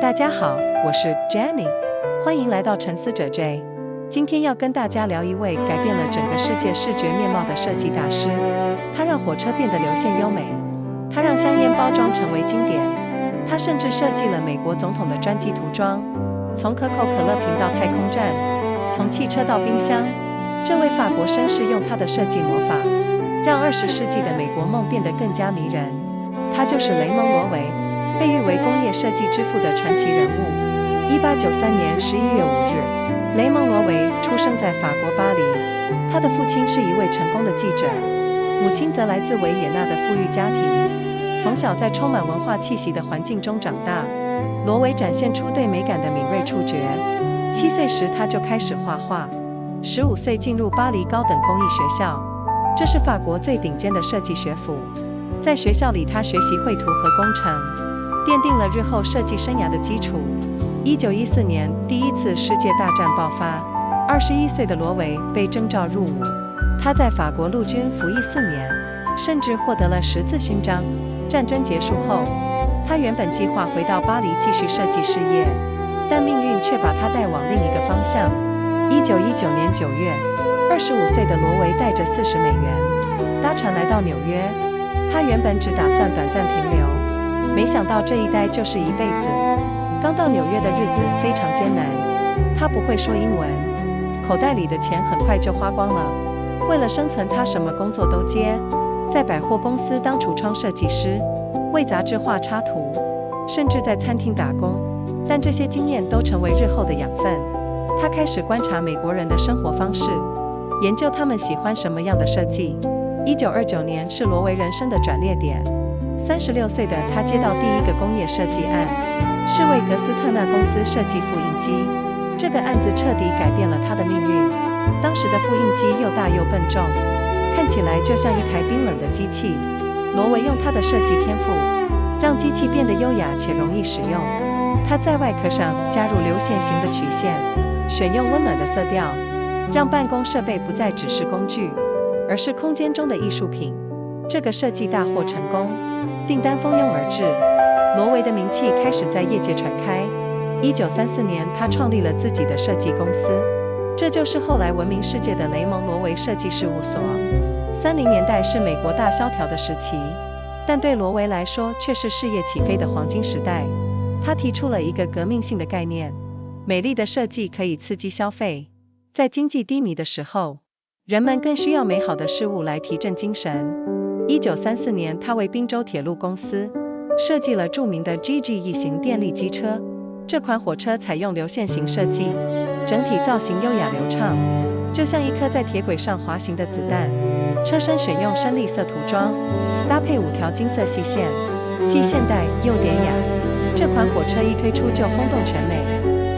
大家好，我是 Jenny， 欢迎来到沉思者 J。今天要跟大家聊一位改变了整个世界视觉面貌的设计大师。他让火车变得流线优美，他让香烟包装成为经典，他甚至设计了美国总统的专机涂装，从可口可乐瓶到太空站，从汽车到冰箱。这位法国绅士用他的设计魔法，让20世纪的美国梦变得更加迷人。他就是雷蒙罗维，被誉为工业设计之父的传奇人物。1893年11月5日，雷蒙罗维出生在法国巴黎。他的父亲是一位成功的记者，母亲则来自维也纳的富裕家庭。从小在充满文化气息的环境中长大，罗维展现出对美感的敏锐触觉。7岁时他就开始画画，15岁进入巴黎高等工艺学校，这是法国最顶尖的设计学府。在学校里，他学习绘图和工程，奠定了日后设计生涯的基础。1914年，第一次世界大战爆发，21岁的罗维被征召入伍。他在法国陆军服役4年，甚至获得了10字勋章。战争结束后，他原本计划回到巴黎继续设计事业，但命运却把他带往另一个方向。1919年9月，25岁的罗维带着40美元搭船来到纽约。他原本只打算短暂停留，没想到这一待就是一辈子。刚到纽约的日子非常艰难，他不会说英文，口袋里的钱很快就花光了。为了生存，他什么工作都接，在百货公司当橱窗设计师，为杂志画插图，甚至在餐厅打工。但这些经验都成为日后的养分。他开始观察美国人的生活方式，研究他们喜欢什么样的设计。1929年是罗维人生的转捩点。36岁的他接到第一个工业设计案，是为格斯特纳公司设计复印机。这个案子彻底改变了他的命运。当时的复印机又大又笨重，看起来就像一台冰冷的机器。罗维用他的设计天赋，让机器变得优雅且容易使用。他在外壳上加入流线型的曲线，选用温暖的色调，让办公设备不再只是工具，而是空间中的艺术品。这个设计大获成功，订单蜂拥而至，罗维的名气开始在业界传开。1934年，他创立了自己的设计公司，这就是后来闻名世界的雷蒙罗维设计事务所。30年代是美国大萧条的时期，但对罗维来说却是事业起飞的黄金时代。他提出了一个革命性的概念：美丽的设计可以刺激消费。在经济低迷的时候，人们更需要美好的事物来提振精神。1934年，他为宾州铁路公司设计了著名的 GG 一型电力机车。这款火车采用流线型设计，整体造型优雅流畅，就像一颗在铁轨上滑行的子弹。车身选用深绿色涂装，搭配5条金色细线，既现代又典雅。这款火车一推出就轰动全美，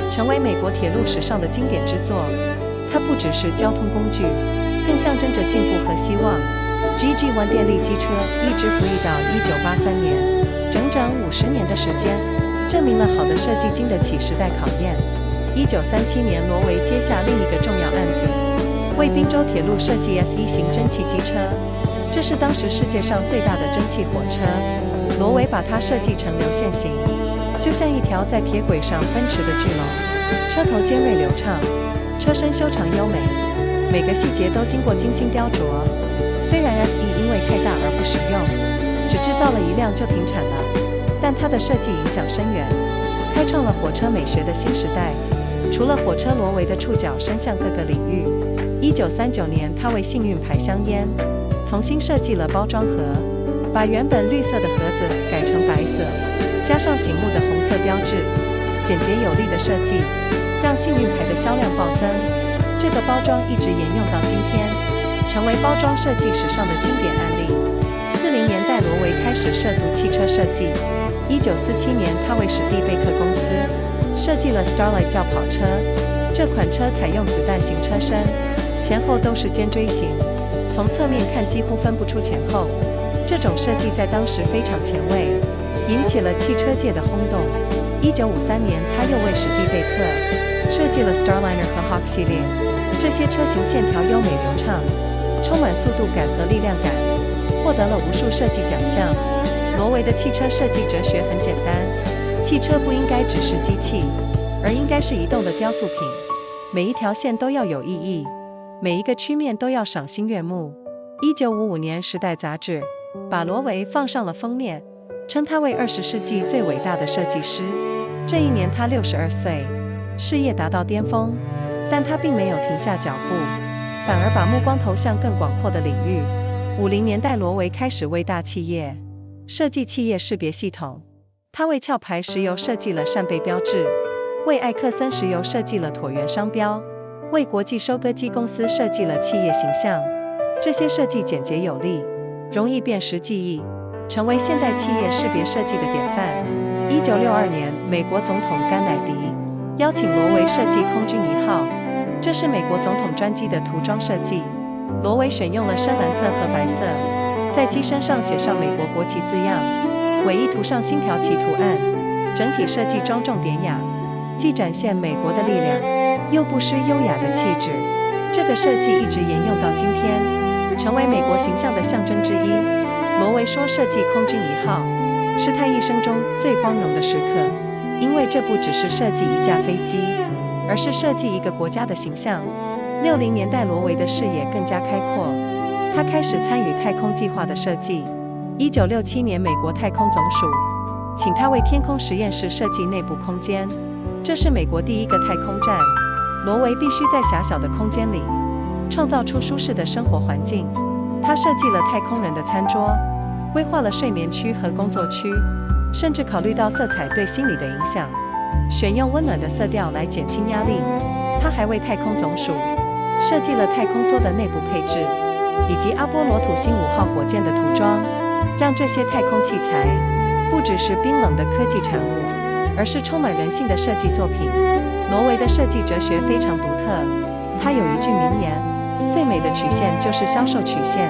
成为美国铁路史上的经典之作。它不只是交通工具，更象征着进步和希望。GG1 电力机车一直服役到1983年，整整50年的时间，证明了好的设计经得起时代考验。1937年，罗维接下另一个重要案子，为宾州铁路设计 S1 型蒸汽机车。这是当时世界上最大的蒸汽火车。罗维把它设计成流线型，就像一条在铁轨上奔驰的巨龙。车头尖锐流畅，车身修长优美，每个细节都经过精心雕琢。虽然 S1 因为太大而不实用，只制造了1辆就停产了，但它的设计影响深远，开创了火车美学的新时代。除了火车，罗维的触角伸向各个领域。1939年，他为幸运牌香烟重新设计了包装盒，把原本绿色的盒子改成白色，加上醒目的红色标志，简洁有力的设计让幸运牌的销量暴增。这个包装一直沿用到今天，成为包装设计史上的经典案例。40年代，罗维开始涉足汽车设计。1947年，他为史蒂贝克公司设计了 Starlight 轿跑车。这款车采用子弹型车身，前后都是尖锥形，从侧面看几乎分不出前后。这种设计在当时非常前卫，引起了汽车界的轰动。1953年，他又为史蒂贝克设计了 Starliner 和 Hawk 系列。这些车型线条优美流畅，充满速度感和力量感，获得了无数设计奖项。罗维的汽车设计哲学很简单，汽车不应该只是机器，而应该是移动的雕塑品，每一条线都要有意义，每一个曲面都要赏心悦目。1955年《时代》杂志把罗维放上了封面，称他为20世纪最伟大的设计师。这一年他62岁，事业达到巅峰，但他并没有停下脚步，反而把目光投向更广阔的领域。50年代，罗维开始为大企业设计企业识别系统。他为壳牌石油设计了扇贝标志，为艾克森石油设计了椭圆商标，为国际收割机公司设计了企业形象。这些设计简洁有力，容易辨识记忆，成为现代企业识别设计的典范。1962年，美国总统甘乃迪邀请罗维设计空军1号，这是美国总统专机的涂装设计。罗维选用了深蓝色和白色，在机身上写上美国国旗字样，尾翼涂上星条旗图案，整体设计庄重典雅，既展现美国的力量，又不失优雅的气质。这个设计一直沿用到今天，成为美国形象的象征之一。罗维说，设计空军1号是他一生中最光荣的时刻，因为这不只是设计一架飞机，而是设计一个国家的形象。60年代，罗维的视野更加开阔，他开始参与太空计划的设计。1967年，美国太空总署请他为天空实验室设计内部空间，这是美国第一个太空站。罗维必须在狭小的空间里创造出舒适的生活环境。他设计了太空人的餐桌，规划了睡眠区和工作区，甚至考虑到色彩对心理的影响，选用温暖的色调来减轻压力。他还为太空总署设计了太空梭的内部配置，以及阿波罗土星5号火箭的涂装，让这些太空器材不只是冰冷的科技产物，而是充满人性的设计作品。罗维的设计哲学非常独特，他有一句名言：最美的曲线就是销售曲线。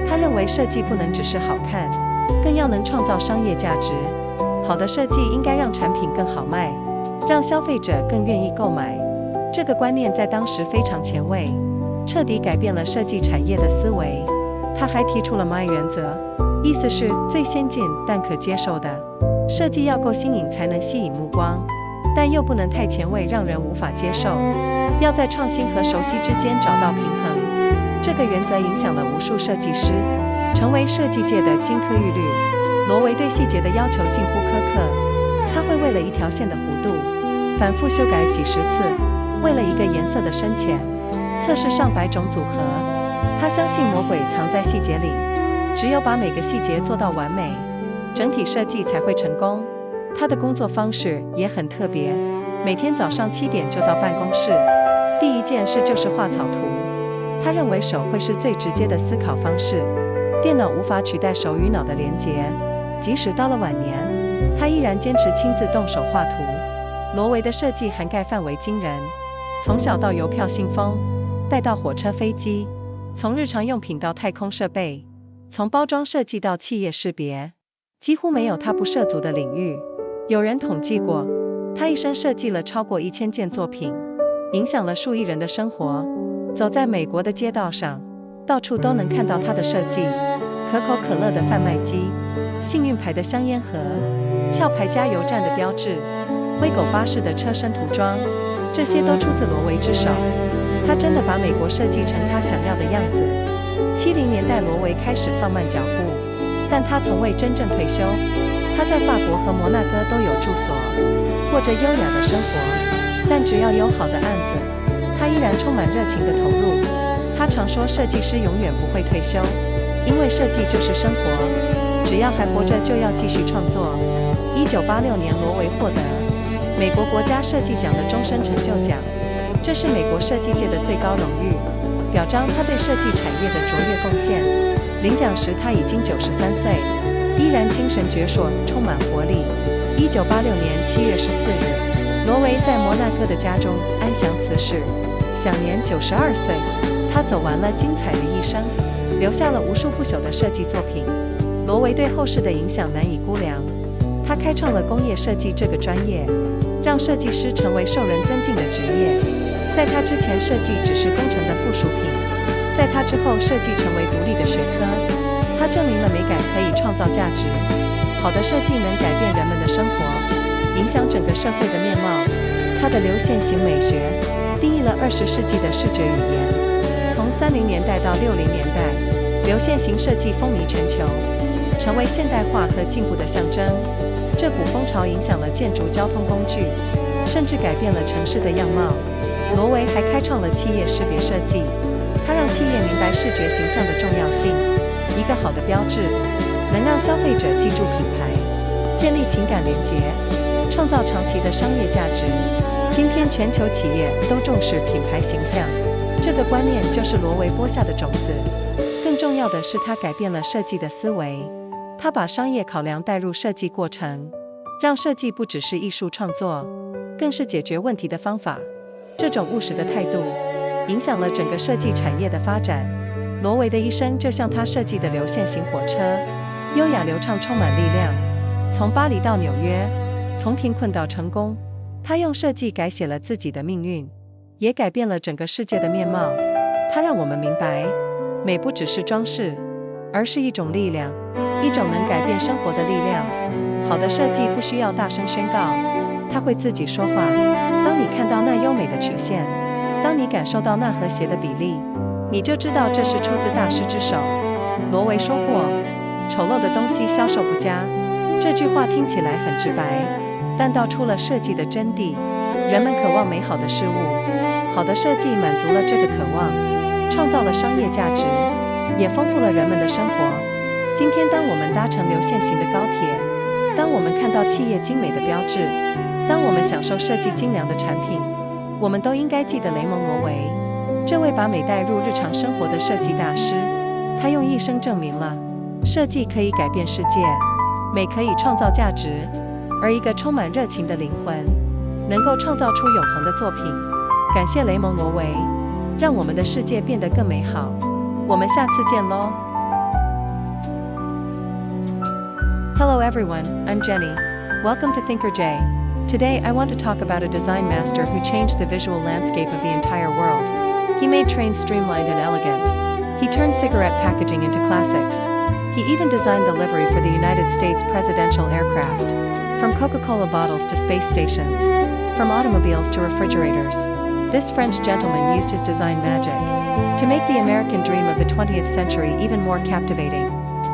他认为设计不能只是好看，更要能创造商业价值。好的设计应该让产品更好卖，让消费者更愿意购买。这个观念在当时非常前卫，彻底改变了设计产业的思维。他还提出了 MAYA 原则，意思是最先进但可接受的设计要够新颖才能吸引目光，但又不能太前卫让人无法接受，要在创新和熟悉之间找到平衡。这个原则影响了无数设计师，成为设计界的金科玉律。罗维对细节的要求近乎苛刻，他会为了一条线的弧度反复修改几十次，为了一个颜色的深浅测试上百种组合。他相信魔鬼藏在细节里，只有把每个细节做到完美，整体设计才会成功。他的工作方式也很特别，每天早上7点就到办公室，第一件事就是画草图。他认为手会是最直接的思考方式，电脑无法取代手与脑的连结。即使到了晚年，他依然坚持亲自动手画图。罗维的设计涵盖范围惊人，从小到邮票信封，带到火车飞机，从日常用品到太空设备，从包装设计到企业识别，几乎没有他不涉足的领域。有人统计过，他一生设计了超过1000件作品，影响了数亿人的生活。走在美国的街道上，到处都能看到他的设计，可口可乐的贩卖机，幸运牌的香烟盒，壳牌加油站的标志，灰狗巴士的车身涂装，这些都出自罗维之手。他真的把美国设计成他想要的样子。70年代，罗维开始放慢脚步，但他从未真正退休。他在法国和摩纳哥都有住所，过着优雅的生活，但只要有好的案子，他依然充满热情的投入。他常说，设计师永远不会退休，因为设计就是生活，只要还活着就要继续创作。1986年，罗维获得美国国家设计奖的终身成就奖，这是美国设计界的最高荣誉，表彰他对设计产业的卓越贡献。领奖时他已经93岁，依然精神矍铄，充满活力。1986年7月14日，罗维在摩纳哥的家中安详辞世，享年92岁。他走完了精彩的一生，留下了无数不朽的设计作品。罗维对后世的影响难以估量，他开创了工业设计这个专业，让设计师成为受人尊敬的职业。在他之前，设计只是工程的附属品；在他之后，设计成为独立的学科。他证明了美感可以创造价值，好的设计能改变人们的生活，影响整个社会的面貌。它的流线型美学定义了20世纪的视觉语言。从30年代到60年代，流线型设计风靡全球，成为现代化和进步的象征。这股风潮影响了建筑、交通工具，甚至改变了城市的样貌。罗维还开创了企业识别设计，他让企业明白视觉形象的重要性。一个好的标志能让消费者记住品牌，建立情感连结，创造长期的商业价值。今天全球企业都重视品牌形象，这个观念就是罗维播下的种子。更重要的是，他改变了设计的思维，他把商业考量带入设计过程，让设计不只是艺术创作，更是解决问题的方法。这种务实的态度影响了整个设计产业的发展。罗维的一生就像他设计的流线型火车，优雅流畅，充满力量。从巴黎到纽约，从贫困到成功，他用设计改写了自己的命运，也改变了整个世界的面貌。他让我们明白，美不只是装饰，而是一种力量，一种能改变生活的力量。好的设计不需要大声宣告，它会自己说话。当你看到那优美的曲线，当你感受到那和谐的比例，你就知道这是出自大师之手。罗维说过，丑陋的东西销售不佳。这句话听起来很直白，但道出了设计的真谛。人们渴望美好的事物，好的设计满足了这个渴望，创造了商业价值，也丰富了人们的生活。今天当我们搭乘流线型的高铁，当我们看到企业精美的标志，当我们享受设计精良的产品，我们都应该记得雷蒙罗维，这位把美带入日常生活的设计大师。他用一生证明了设计可以改变世界，美可以创造价值，而一个充满热情的灵魂能够创造出永恒的作品。感谢雷蒙罗维，让我们的世界变得更美好。我们下次见咯。Hello everyone, I'm Jenny. Welcome to Thinker J. Today I want to talk about a design master who changed the visual landscape of the entire world. He made trains streamlined and elegant. He turned cigarette packaging into classics. He even designed the livery for the United States presidential aircraft. From Coca-Cola bottles to space stations, from automobiles to refrigerators, this French gentleman used his design magic to make the American dream of the 20th century even more captivating.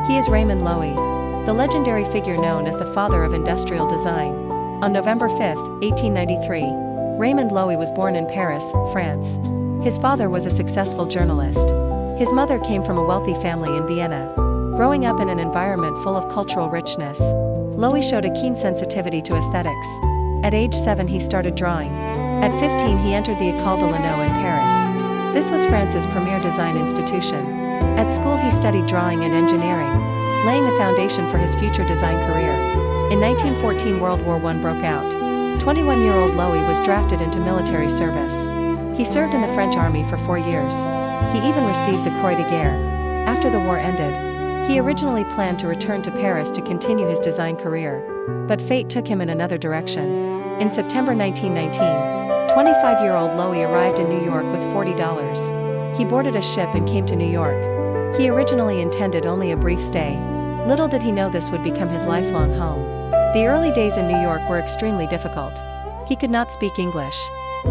He is Raymond Loewy, the legendary figure known as the father of industrial design. On November 5, 1893, Raymond Loewy was born in Paris, France. His father was a successful journalist. His mother came from a wealthy family in Vienna. Growing up in an environment full of cultural richness, Loewy showed a keen sensitivity to aesthetics. At age 7 he started drawing. At 15 he entered the École de l'Anneau in Paris. This was France's premier design institution. At school he studied drawing and engineering, laying the foundation for his future design career. In 1914 World War I broke out. 21-year-old Loewy was drafted into military service. He served in the French army for 4 years. He even received the Croix de Guerre. After the war ended, he originally planned to return to Paris to continue his design career, but fate took him in another direction. In September 1919, 25-year-old Loewy arrived in New York with $40. He boarded a ship and came to New York. He originally intended only a brief stay. Little did he know this would become his lifelong home. The early days in New York were extremely difficult. He could not speak English.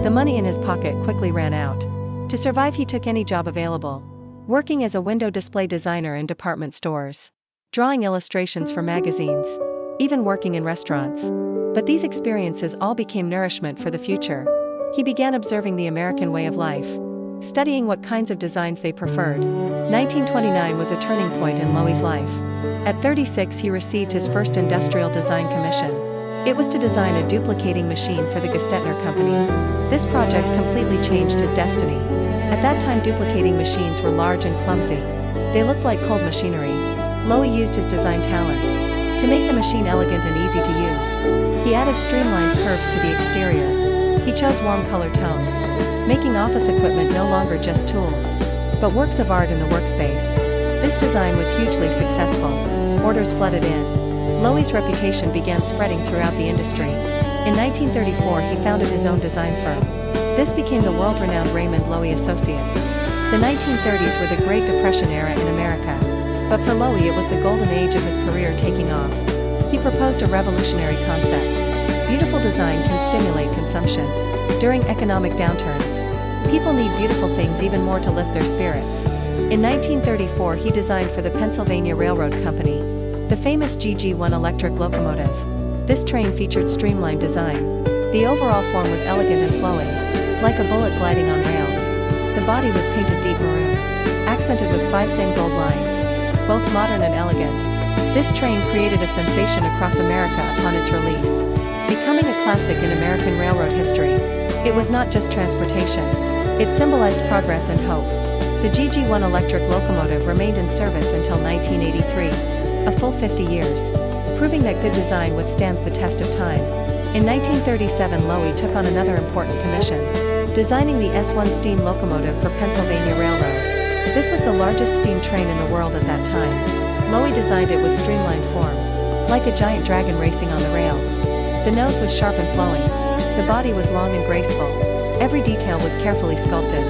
The money in his pocket quickly ran out. To survive he took any job available, working as a window display designer in department stores, drawing illustrations for magazines, even working in restaurants. But these experiences all became nourishment for the future. He began observing the American way of life, studying what kinds of designs they preferred. 1929 was a turning point in Loewy's life. At 36 he received his first industrial design commission. It was to design a duplicating machine for the Gestetner Company. This project completely changed his destiny. At that time duplicating machines were large and clumsy. They looked like cold machinery. Loewy used his design talent to make the machine elegant and easy to use. He added streamlined curves to the exterior. He chose warm color tones, making office equipment no longer just tools, but works of art in the workspace. This design was hugely successful. Orders flooded in. Loewy's reputation began spreading throughout the industry. In 1934 he founded his own design firm. This became the world-renowned Raymond Loewy Associates. The 1930s were the Great Depression era in America. But for Loewy it was the golden age of his career taking off. He proposed a revolutionary concept. Beautiful design can stimulate consumption. During economic downturns, people need beautiful things even more to lift their spirits. In 1934 he designed for the Pennsylvania Railroad Company the famous GG1 electric locomotive. This train featured streamlined design. The overall form was elegant and flowing, like a bullet gliding on rails. The body was painted deep maroon, accented with 5 thin gold lines, both modern and elegant. This train created a sensation across America upon its release, becoming a classic in American railroad history. It was not just transportation. It symbolized progress and hope. The GG1 electric locomotive remained in service until 1983, a full 50 years, proving that good design withstands the test of time. In 1937 Loewy took on another important commission, designing the S1 steam locomotive for Pennsylvania Railroad. This was the largest steam train in the world at that time. Loewy designed it with streamlined form, like a giant dragon racing on the rails. The nose was sharp and flowing. The body was long and graceful. Every detail was carefully sculpted.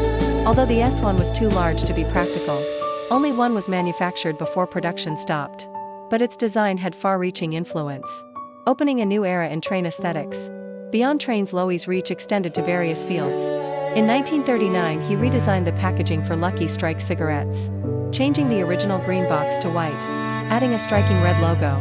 Although the S1 was too large to be practical, only one was manufactured before production stopped. But its design had far-reaching influence, opening a new era in train aesthetics. Beyond trains, Loewy's reach extended to various fields. In 1939 he redesigned the packaging for Lucky Strike cigarettes, changing the original green box to white, adding a striking red logo.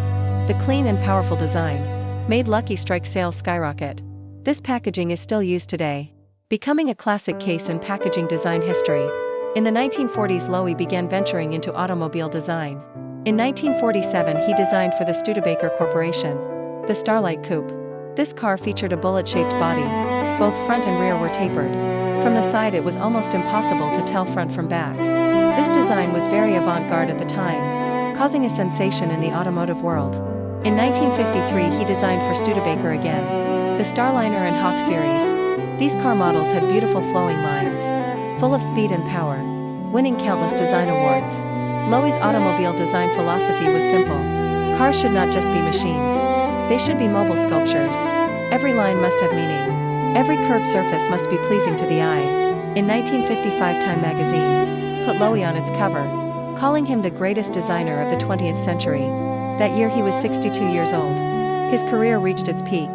The clean and powerful design made Lucky Strike sales skyrocket. This packaging is still used today, becoming a classic case in packaging design history. In the 1940s Loewy began venturing into automobile design. In 1947 he designed for the Studebaker Corporation the Starlight Coupe. This car featured a bullet-shaped body. Both front and rear were tapered. From the side it was almost impossible to tell front from back. This design was very avant-garde at the time, causing a sensation in the automotive world. In 1953 he designed for Studebaker again the Starliner and Hawk series. These car models had beautiful flowing lines, full of speed and power, winning countless design awards. Loewy's automobile design philosophy was simple. Cars should not just be machines. They should be mobile sculptures. Every line must have meaning. Every curved surface must be pleasing to the eye. In 1955 Time magazine put Loewy on its cover, calling him the greatest designer of the 20th century. That year he was 62 years old. His career reached its peak,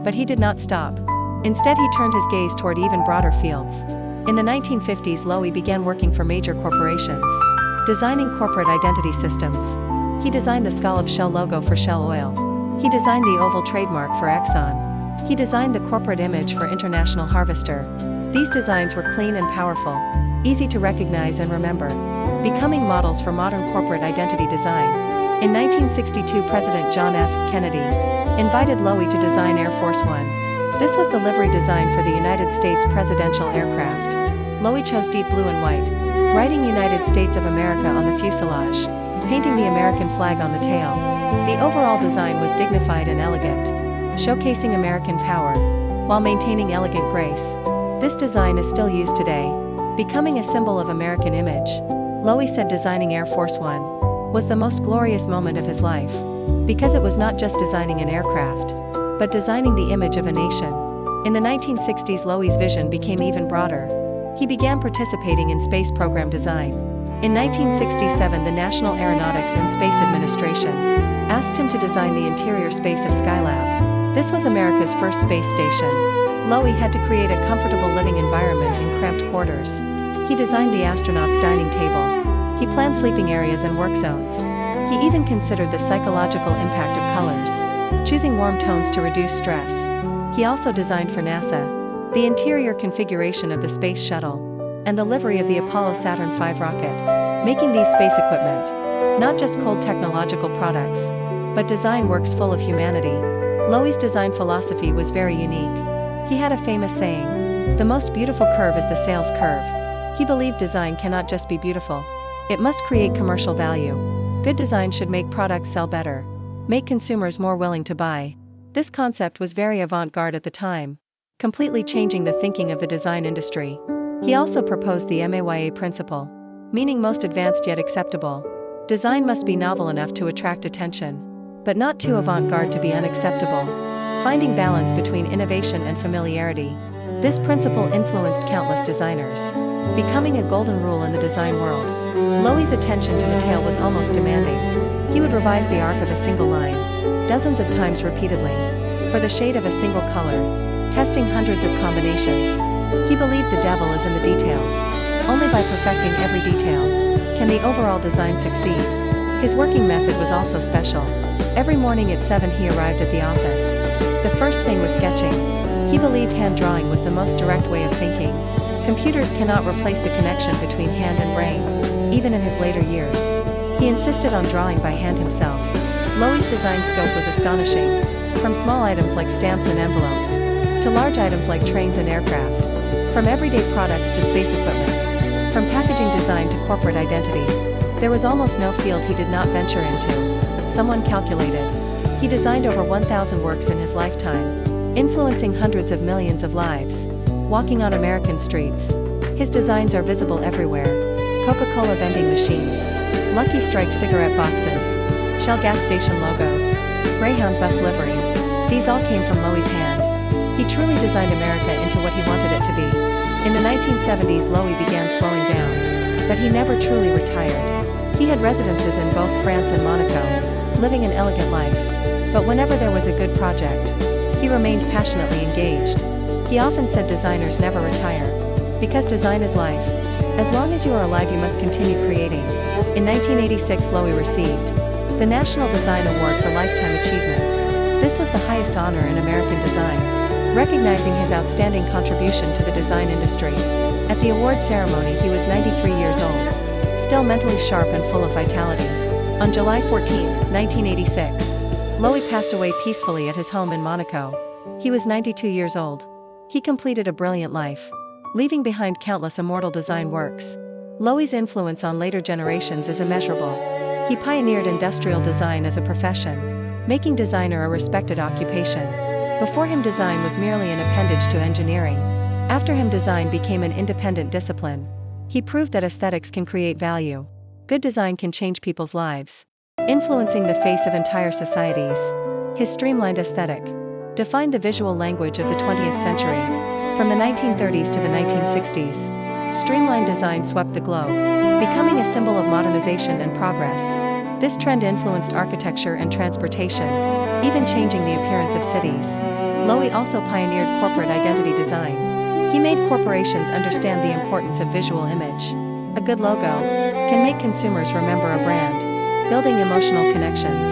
but he did not stop. Instead he turned his gaze toward even broader fields. In the 1950s Loewy began working for major corporations, designing corporate identity systems. He designed the scallop shell logo for Shell Oil. He designed the oval trademark for Exxon. He designed the corporate image for International Harvester. These designs were clean and powerful, easy to recognize and remember, becoming models for modern corporate identity design. In 1962 President John F. Kennedy invited Loewy to design Air Force One. This was the livery design for the United States presidential aircraft. Loewy chose deep blue and white, writing United States of America on the fuselage, painting the American flag on the tail. The overall design was dignified and elegant, showcasing American power, while maintaining elegant grace. This design is still used today, becoming a symbol of American image. Loewy said designing Air Force One was the most glorious moment of his life, because it was not just designing an aircraft, but designing the image of a nation. In the 1960s Loewy's vision became even broader. He began participating in space program design. In 1967 the National Aeronautics and Space Administration asked him to design the interior space of Skylab. This was America's first space station. Loewy had to create a comfortable living environment in cramped quarters. He designed the astronauts' dining table. He planned sleeping areas and work zones. He even considered the psychological impact of colors, choosing warm tones to reduce stress. He also designed for NASA the interior configuration of the Space Shuttle and the livery of the Apollo Saturn V rocket, making these space equipment not just cold technological products, but design works full of humanity. Loewy's design philosophy was very unique. He had a famous saying, "The most beautiful curve is the sales curve." He believed design cannot just be beautiful. It must create commercial value. Good design should make products sell better, make consumers more willing to buy. This concept was very avant-garde at the time, completely changing the thinking of the design industry. He also proposed the MAYA principle, meaning most advanced yet acceptable. Design must be novel enough to attract attention, but not too avant-garde to be unacceptable, finding balance between innovation and familiarity. This principle influenced countless designers, becoming a golden rule in the design world. Loewy's attention to detail was almost demanding. He would revise the arc of a single line dozens of times repeatedly, for the shade of a single color, testing hundreds of combinations. He believed the devil is in the details. Only by perfecting every detail can the overall design succeed. His working method was also special. Every morning at 7 he arrived at the office. The first thing was sketching. He believed hand drawing was the most direct way of thinking. Computers cannot replace the connection between hand and brain, even in his later years. He insisted on drawing by hand himself. Loewy's design scope was astonishing, from small items like stamps and envelopes, to large items like trains and aircraft, from everyday products to space equipment, from packaging design to corporate identity. There was almost no field he did not venture into. Someone calculated. He designed over 1,000 works in his lifetime, influencing hundreds of millions of lives. Walking on American streets, his designs are visible everywhere. Coca-Cola vending machines, Lucky Strike cigarette boxes, Shell gas station logos, Greyhound bus livery. These all came from Loewy's hand. He truly designed America into what he wanted it to be. In the 1970s, Loewy began slowing down, but he never truly retired. He had residences in both France and Monaco, living an elegant life. But whenever there was a good project, he remained passionately engaged. He often said designers never retire, because design is life. As long as you are alive you must continue creating. In 1986 Loewy received the National Design Award for Lifetime Achievement. This was the highest honor in American design, recognizing his outstanding contribution to the design industry. At the award ceremony he was 93 years old, still mentally sharp and full of vitality. On July 14, 1986, Loewy passed away peacefully at his home in Monaco. He was 92 years old. He completed a brilliant life, leaving behind countless immortal design works. Loewy's influence on later generations is immeasurable. He pioneered industrial design as a profession, making designer a respected occupation. Before him design was merely an appendage to engineering. After him design became an independent discipline. He proved that aesthetics can create value. Good design can change people's lives, influencing the face of entire societies. His streamlined aesthetic defined the visual language of the 20th century. From the 1930s to the 1960s, streamlined design swept the globe, becoming a symbol of modernization and progress. This trend influenced architecture and transportation, even changing the appearance of cities. Loewy also pioneered corporate identity design. He made corporations understand the importance of visual image. A good logo can make consumers remember a brand, building emotional connections,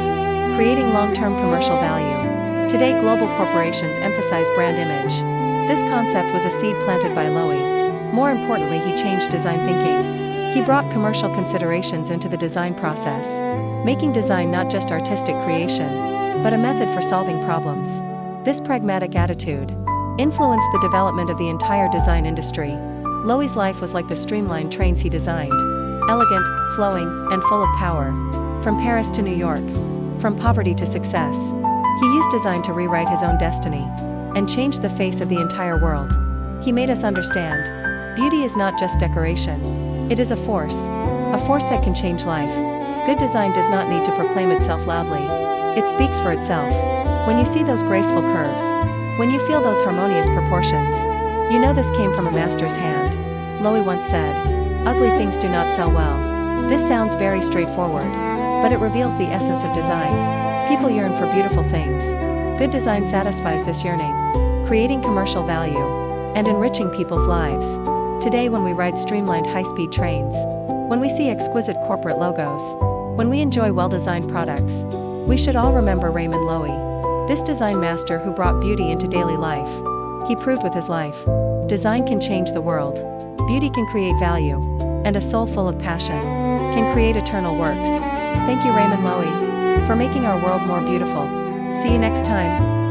creating long-term commercial value. Today global corporations emphasize brand image. This concept was a seed planted by Loewy. More importantly, he changed design thinking. He brought commercial considerations into the design process, making design not just artistic creation, but a method for solving problems. This pragmatic attitude influenced the development of the entire design industry. Loewy's life was like the streamlined trains he designed, elegant, flowing, and full of power. From Paris to New York, from poverty to success, he used design to rewrite his own destiny and change the face of the entire world. He made us understand, beauty is not just decoration. It is a force that can change life. Good design does not need to proclaim itself loudly. It speaks for itself. When you see those graceful curves, when you feel those harmonious proportions, you know this came from a master's hand. Loewy once said, "Ugly things do not sell well." This sounds very straightforward, but it reveals the essence of design. People yearn for beautiful things. Good design satisfies this yearning, creating commercial value and enriching people's lives. Today when we ride streamlined high-speed trains, when we see exquisite corporate logos, when we enjoy well-designed products, we should all remember Raymond Loewy, this design master who brought beauty into daily life. He proved with his life, design can change the world, beauty can create value, and a soul full of passion can create eternal works. Thank you Raymond Loewy, for making our world more beautiful. See you next time.